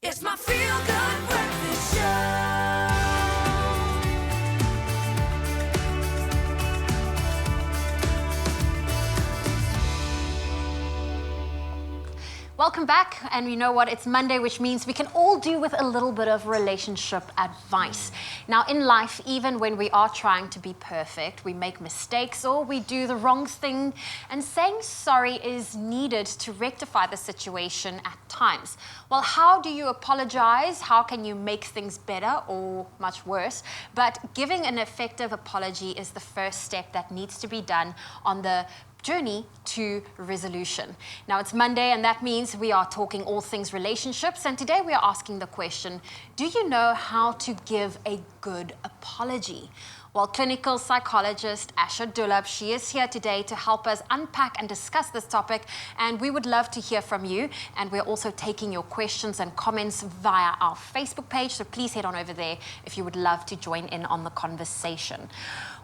It's my feel-good breakfast show. Welcome back, and you know what? It's Monday, which means we can all do with a little bit of relationship advice. Now, in life, even when we are trying to be perfect, we make mistakes or we do the wrong thing, and saying sorry is needed to rectify the situation at times. Well, how do you apologize? How can you make things better or much worse? But giving an effective apology is the first step that needs to be done on the journey to resolution. Now it's Monday, and that means we are talking all things relationships, and today we are asking the question, do you know how to give a good apology? Well, clinical psychologist Asha Dullabh, she is here today to help us unpack and discuss this topic, and we would love to hear from you, and we're also taking your questions and comments via our Facebook page, so please head on over there if you would love to join in on the conversation.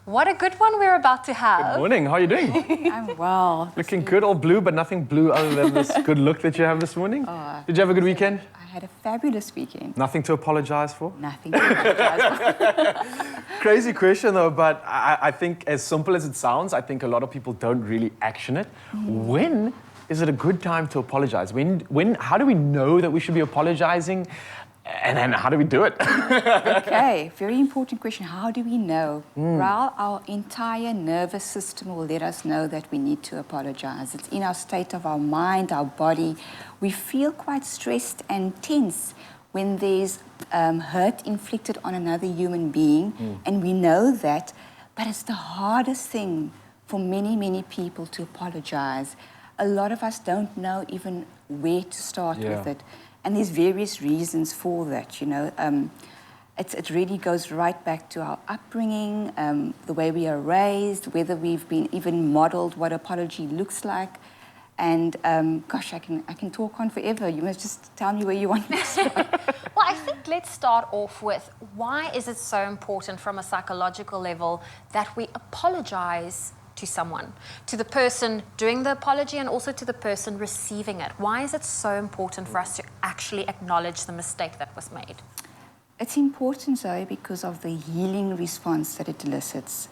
What a good one we're about to have. Good morning, how are you doing? I'm well. Looking good, all blue, but nothing blue other than this good look that you have this morning. Did you have a good weekend? I had a fabulous weekend. Nothing to apologize for? Nothing to apologize for. Crazy question though, but I think as simple as it sounds, I think a lot of people don't really action it. When is it a good time to apologize? How do we know that we should be apologizing? And then how do we do it? Okay, very important question. How do we know? Well, our entire nervous system will let us know that we need to apologize. It's in our state of our mind, our body. We feel quite stressed and tense when there's hurt inflicted on another human being, and we know that, but it's the hardest thing for many, many people to apologize. A lot of us don't know even where to start with it. And there's various reasons for that, you know. It really goes right back to our upbringing, the way we are raised, whether we've been even modeled what apology looks like. And gosh, I can talk on forever. You must just tell me where you want me to start. Well, I think let's start off with, why is it so important from a psychological level that we apologize to someone, to the person doing the apology and also to the person receiving it? Why is it so important for us to actually acknowledge the mistake that was made? It's important, Zoe, because of the healing response that it elicits.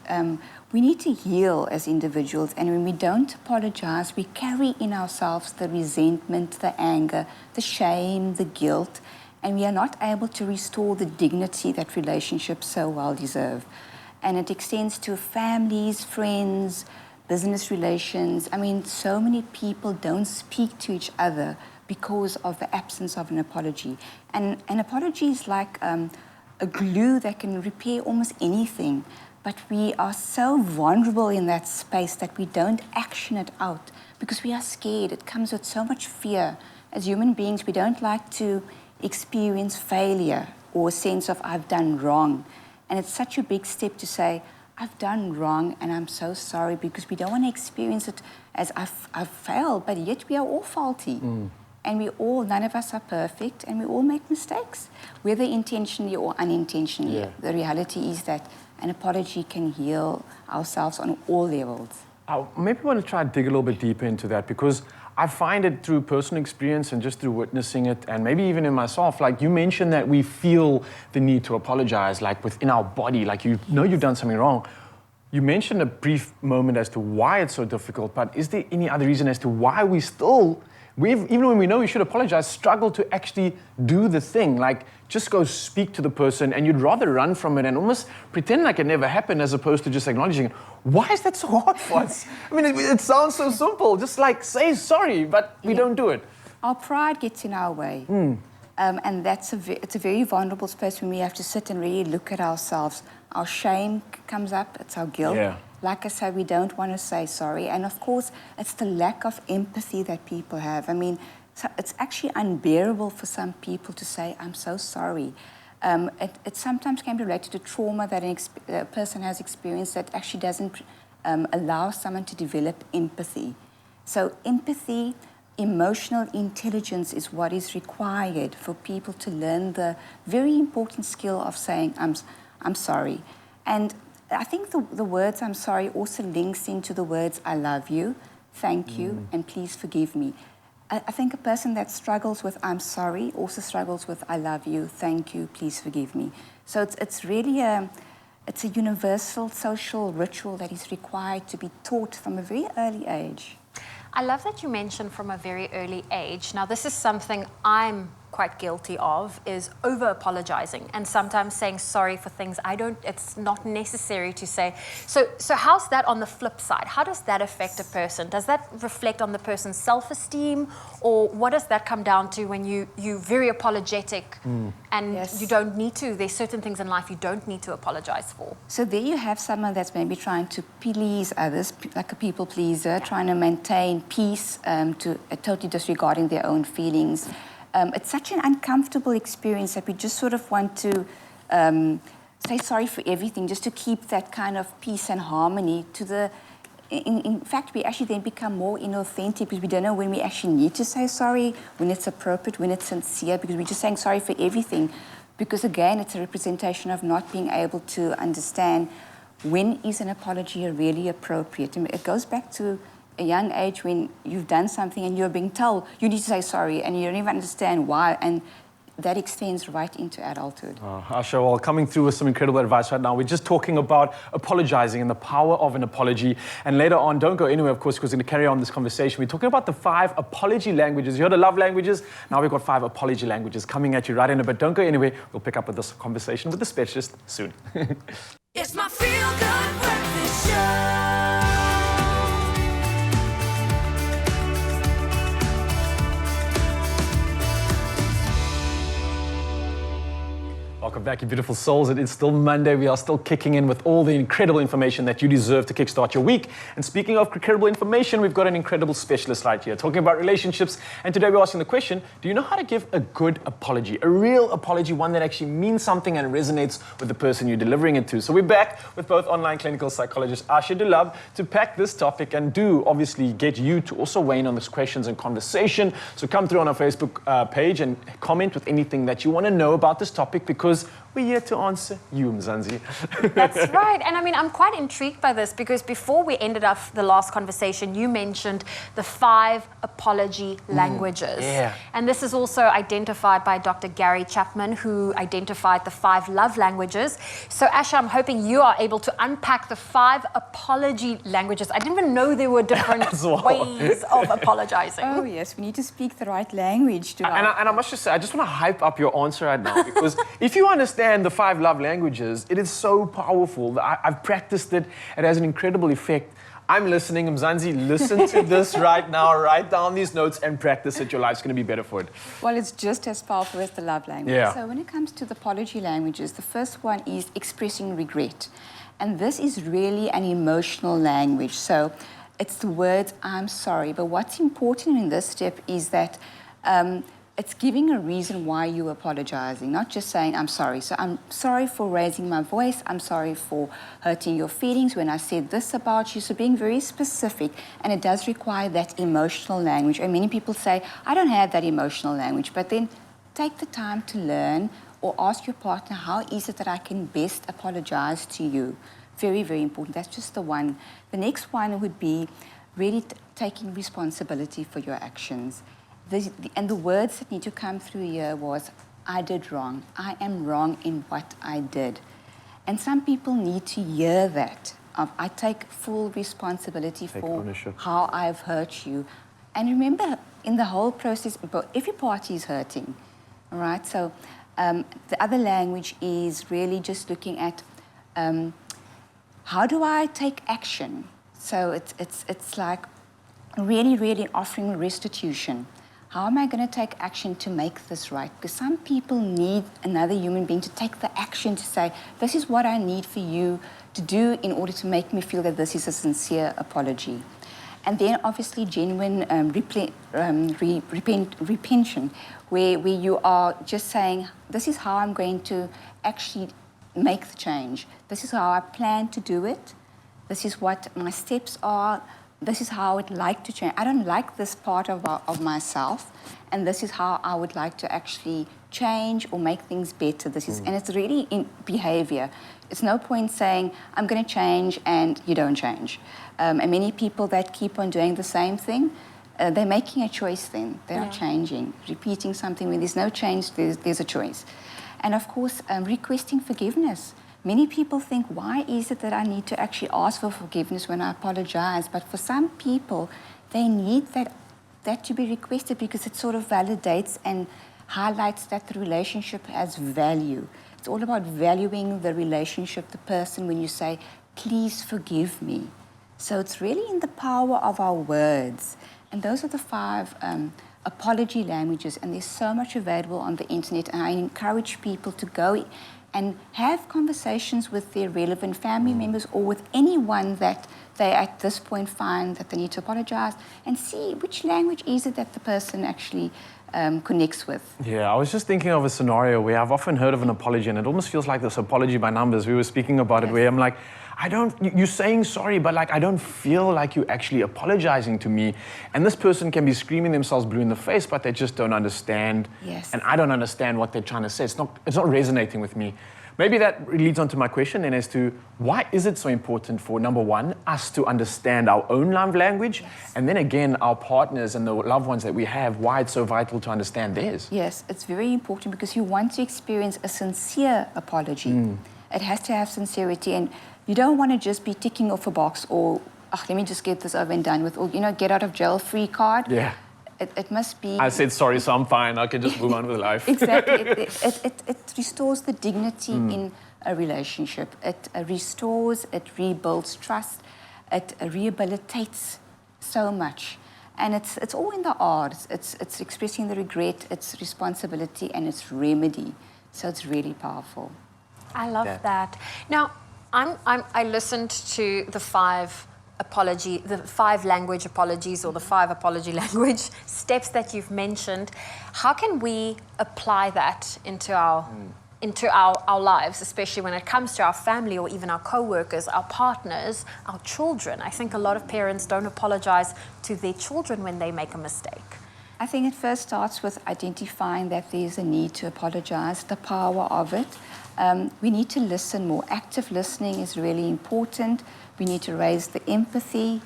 We need to heal as individuals, and when we don't apologize, we carry in ourselves the resentment, the anger, the shame, the guilt, and we are not able to restore the dignity that relationships so well deserve. And it extends to families, friends, business relations. I mean, so many people don't speak to each other because of the absence of an apology. And an apology is like a glue that can repair almost anything. But we are so vulnerable in that space that we don't action it out because we are scared. It comes with so much fear. As human beings, we don't like to experience failure or a sense of I've done wrong. And it's such a big step to say, I've done wrong and I'm so sorry, because we don't want to experience it as I've failed, but yet we are all faulty. And none of us are perfect, and we all make mistakes, whether intentionally or unintentionally. The reality is that an apology can heal ourselves on all levels. Maybe I want to try and dig a little bit deeper into that, because I find it through personal experience and just through witnessing it, and maybe even in myself, like you mentioned that we feel the need to apologize, like within our body, like you know you've done something wrong. You mentioned a brief moment as to why it's so difficult, but is there any other reason as to why we still, even when we know we should apologize, struggle to actually do the thing? Like, just go speak to the person, and you'd rather run from it and almost pretend like it never happened as opposed to just acknowledging it. Why is that so hard for us? I mean, it sounds so simple, just like say sorry, but we don't do it. Our pride gets in our way. And it's a very vulnerable space when we have to sit and really look at ourselves. Our shame comes up, it's our guilt. Like I said, we don't want to say sorry. And of course, it's the lack of empathy that people have. I mean, it's actually unbearable for some people to say, I'm so sorry. It sometimes can be related to trauma that a person has experienced that actually doesn't allow someone to develop empathy. So empathy, emotional intelligence is what is required for people to learn the very important skill of saying, I'm sorry. And I think the words I'm sorry also links into the words I love you, thank you, and please forgive me. I think a person that struggles with I'm sorry also struggles with I love you, thank you, please forgive me. So it's really it's a universal social ritual that is required to be taught from a very early age. I love that you mentioned from a very early age. Now, this is something I'm quite guilty of, is over-apologizing and sometimes saying sorry for things it's not necessary to say. So how's that on the flip side? How does that affect a person? Does that reflect on the person's self-esteem, or what does that come down to when you're very apologetic and Yes. you don't need to? There's certain things in life you don't need to apologize for. So there you have someone that's maybe trying to please others, like a people pleaser, trying to maintain peace, totally disregarding their own feelings. It's such an uncomfortable experience that we just sort of want to say sorry for everything, just to keep that kind of peace and harmony to the... In fact, we actually then become more inauthentic because we don't know when we actually need to say sorry, when it's appropriate, when it's sincere, because we're just saying sorry for everything. Because again, it's a representation of not being able to understand when is an apology really appropriate. And it goes back to a young age when you've done something and you're being told you need to say sorry and you don't even understand why, and that extends right into adulthood. Asha, well, coming through with some incredible advice right now. We're just talking about apologizing and the power of an apology. And later on, don't go anywhere, of course, because we're going to carry on this conversation. We're talking about the 5 apology languages. You heard the love languages. Now we've got 5 apology languages coming at you right in a bit. Don't go anywhere. We'll pick up with this conversation with the specialist soon. It's my feel-good breakfast show. Welcome back, you beautiful souls. It is still Monday. We are still kicking in with all the incredible information that you deserve to kickstart your week. And speaking of incredible information, we've got an incredible specialist right here talking about relationships. And today we're asking the question, do you know how to give a good apology? A real apology, one that actually means something and resonates with the person you're delivering it to. So we're back with both online clinical psychologist Asha Dullabh to pack this topic and do obviously get you to also weigh in on these questions and conversation. So come through on our Facebook page and comment with anything that you want to know about this topic, because we're here to answer you, Mzansi. That's right. And I mean, I'm quite intrigued by this because before we ended up the last conversation, you mentioned the 5 apology languages. Yeah. And this is also identified by Dr. Gary Chapman, who identified the 5 love languages. So Asha, I'm hoping you are able to unpack the 5 apology languages. I didn't even know there were different ways of apologizing. Oh yes, we need to speak the right language to And I must just say, I just want to hype up your answer right now, because if you understand the 5 love languages, it is so powerful. I've practiced it. It has an incredible effect. I'm listening. Mzansi, listen to this right now. Write down these notes and practice it. Your life's going to be better for it. Well, it's just as powerful as the love language. Yeah. So when it comes to the apology languages, the first one is expressing regret. And this is really an emotional language. So it's the words, I'm sorry. But what's important in this step is that it's giving a reason why you're apologizing, not just saying, I'm sorry. So I'm sorry for raising my voice. I'm sorry for hurting your feelings when I said this about you. So being very specific, and it does require that emotional language. And many people say, I don't have that emotional language. But then take the time to learn, or ask your partner, how is it that I can best apologize to you? Very, very important. That's just the one. The next one would be really taking responsibility for your actions. And the words that need to come through here was, I did wrong. I am wrong in what I did. And some people need to hear that. I take full responsibility for ownership. how I've hurt you. And remember, in the whole process, every party is hurting, all right? So the other language is really just looking at how do I take action? So it's like really, really offering restitution. How am I going to take action to make this right? Because some people need another human being to take the action to say, this is what I need for you to do in order to make me feel that this is a sincere apology. And then obviously genuine repention, where you are just saying, this is how I'm going to actually make the change. This is how I plan to do it. This is what my steps are. This is how I would like to change. I don't like this part of myself, and this is how I would like to actually change or make things better. And it's really in behavior. It's no point saying, I'm going to change, and you don't change. And many people that keep on doing the same thing, they're making a choice then. They're not changing. Repeating something when there's no change, there's a choice. And of course, requesting forgiveness. Many people think, why is it that I need to actually ask for forgiveness when I apologize? But for some people, they need that to be requested because it sort of validates and highlights that the relationship has value. It's all about valuing the relationship, the person, when you say, please forgive me. So it's really in the power of our words. And those are the 5 apology languages, and there's so much available on the internet, and I encourage people to go and have conversations with their relevant family members or with anyone that they at this point find that they need to apologize, and see which language is it that the person actually connects with. Yeah, I was just thinking of a scenario where I've often heard of an apology, and it almost feels like this apology by numbers. We were speaking about it, where I'm like, you're saying sorry, but like, I don't feel like you're actually apologizing to me. And this person can be screaming themselves blue in the face, but they just don't understand. Yes. And I don't understand what they're trying to say. It's not resonating with me. Maybe that leads on to my question then as to why is it so important for, number one, us to understand our own love language, and then again, our partners and the loved ones that we have, why it's so vital to understand theirs? Yes, it's very important because you want to experience a sincere apology. It has to have sincerity, and you don't want to just be ticking off a box or, let me just get this over and done with, or, get out of jail free card. Yeah. It must be... I said sorry, so I'm fine. I can just move on with life. Exactly. It restores the dignity in a relationship. It restores, it rebuilds trust, it rehabilitates so much. And it's all in the arts. It's expressing the regret, it's responsibility, and it's remedy. So it's really powerful. I love that. Now, I listened to the 5 language apologies, or the 5 apology language steps that you've mentioned. How can we apply that into our lives, especially when it comes to our family or even our co-workers, our partners, our children? I think a lot of parents don't apologize to their children when they make a mistake. I think it first starts with identifying that there's a need to apologize, the power of it. We need to listen more. Active listening is really important. We need to raise the empathy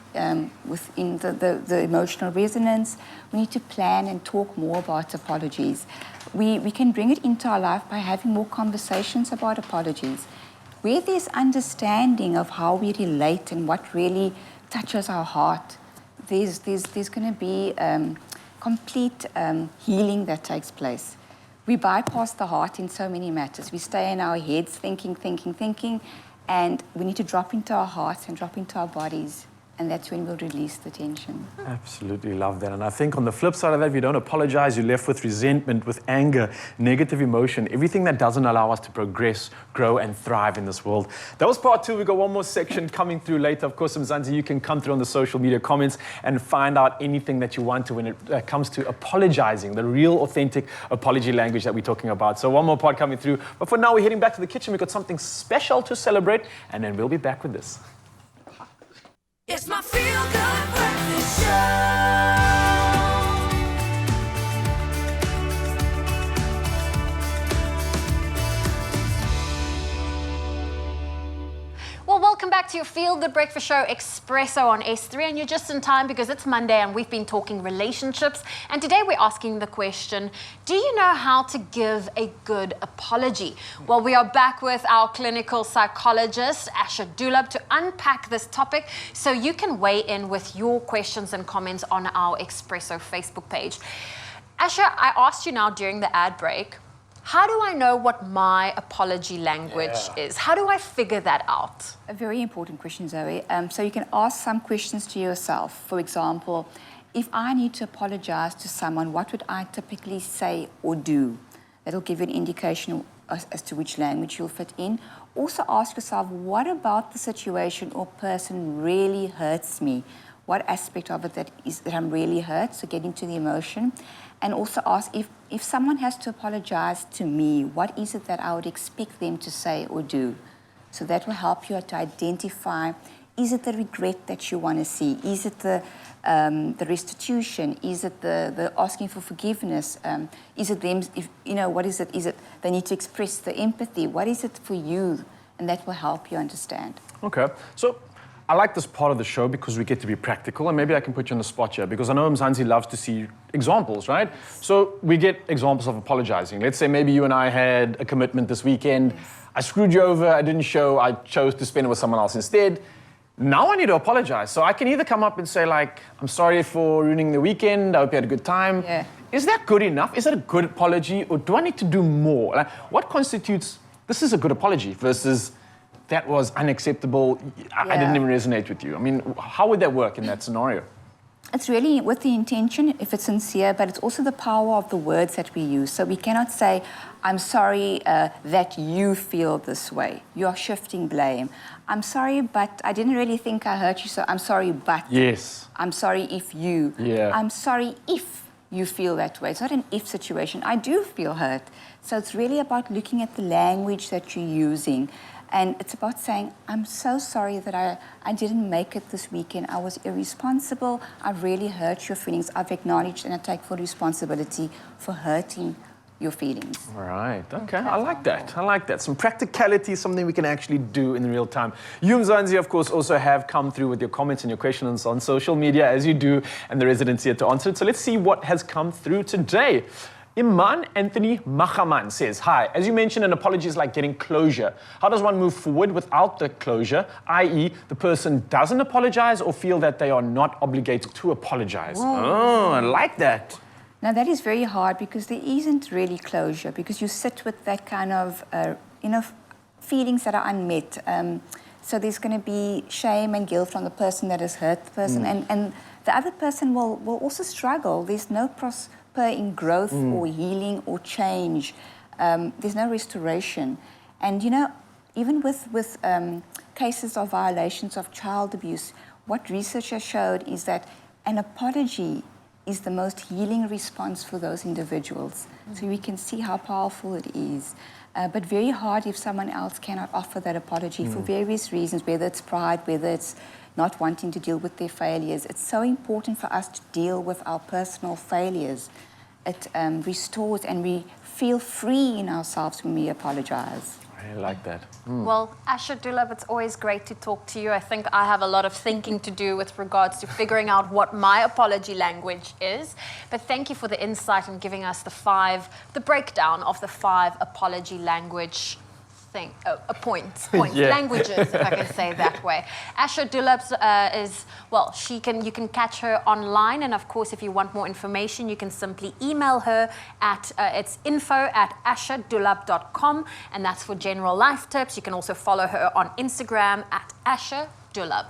within the emotional resonance. We need to plan and talk more about apologies. We can bring it into our life by having more conversations about apologies. Where there's understanding of how we relate and what really touches our heart, there's going to be complete healing that takes place. We bypass the heart in so many matters. We stay in our heads thinking, and we need to drop into our hearts and drop into our bodies, and that's when we'll release the tension. Absolutely love that. And I think on the flip side of that, if you don't apologize, you're left with resentment, with anger, negative emotion, everything that doesn't allow us to progress, grow, and thrive in this world. That was part 2. We've got one more section coming through later. Of course, Mzansi, you can come through on the social media comments and find out anything that you want to when it comes to apologizing, the real, authentic apology language that we're talking about. So one more part coming through. But for now, we're heading back to the kitchen. We've got something special to celebrate, and then we'll be back with this. It's my feel-good breakfast show. Well, welcome back to your Feel Good Breakfast Show, Expresso on S3, and you're just in time because it's Monday and we've been talking relationships, and today we're asking the question, do you know how to give a good apology? Well, we are back with our clinical psychologist, Asha Dullabh, to unpack this topic, so you can weigh in with your questions and comments on our Expresso Facebook page. Asha, I asked you now during the ad break, how do I know what my apology language is? How do I figure that out? A very important question, Zoe. So you can ask some questions to yourself. For example, if I need to apologize to someone, what would I typically say or do? That'll give you an indication as to which language you'll fit in. Also ask yourself, what about the situation or person really hurts me? What aspect of it that I'm really hurt? So get into the emotion. And also ask if someone has to apologize to me, what is it that I would expect them to say or do? So that will help you to identify, is it the regret that you want to see? Is it the restitution? Is it the asking for forgiveness? Is it them, what is it? Is it they need to express the empathy? What is it for you? And that will help you understand. Okay. So I like this part of the show because we get to be practical, and maybe I can put you on the spot here because I know Mzansi loves to see examples, right? So we get examples of apologizing. Let's say maybe you and I had a commitment this weekend. I screwed you over, I didn't show, I chose to spend it with someone else instead. Now I need to apologize. So I can either come up and say like, I'm sorry for ruining the weekend, I hope you had a good time. Yeah. Is that good enough? Is that a good apology, or do I need to do more? Like, what constitutes, this is a good apology versus that was unacceptable, I didn't even resonate with you. I mean, how would that work in that scenario? It's really with the intention, if it's sincere, but it's also the power of the words that we use. So we cannot say, I'm sorry that you feel this way. You are shifting blame. I'm sorry, but I didn't really think I hurt you, so I'm sorry, but. Yes. I'm sorry if you. Yeah. I'm sorry if you feel that way. It's not an if situation. I do feel hurt. So it's really about looking at the language that you're using. And it's about saying, I'm so sorry that I didn't make it this weekend. I was irresponsible. I've really hurt your feelings. I've acknowledged and I take full responsibility for hurting your feelings. All right, okay, I like that. I like that. Some practicality, something we can actually do in real time. You, Mzansi, of course, also have come through with your comments and your questions on social media, as you do, and the residents here to answer it. So let's see what has come through today. Iman Anthony Machaman says, hi, as you mentioned, an apology is like getting closure. How does one move forward without the closure, i.e. the person doesn't apologize or feel that they are not obligated to apologize? Oh, I like that. Now that is very hard because there isn't really closure because you sit with that kind of, feelings that are unmet. So there's going to be shame and guilt from the person that has hurt the person and the other person will also struggle. There's no prosper in growth or healing or change. There's no restoration. And even with cases of violations of child abuse, what research has showed is that an apology is the most healing response for those individuals. So we can see how powerful it is. But very hard if someone else cannot offer that apology for various reasons, whether it's pride, whether it's not wanting to deal with their failures. It's so important for us to deal with our personal failures. It restores and we feel free in ourselves when we apologize. I like that. Well, Asha Dullabh, it's always great to talk to you. I think I have a lot of thinking to do with regards to figuring out what my apology language is. But thank you for the insight and giving us the breakdown of the 5 apology language points, Yeah. languages, if I can say that way. Asha Dullabh you can catch her online, and of course, if you want more information, you can simply email her at it's info@ashadullabh.com, and that's for general life tips. You can also follow her on Instagram at Asha Dullabh.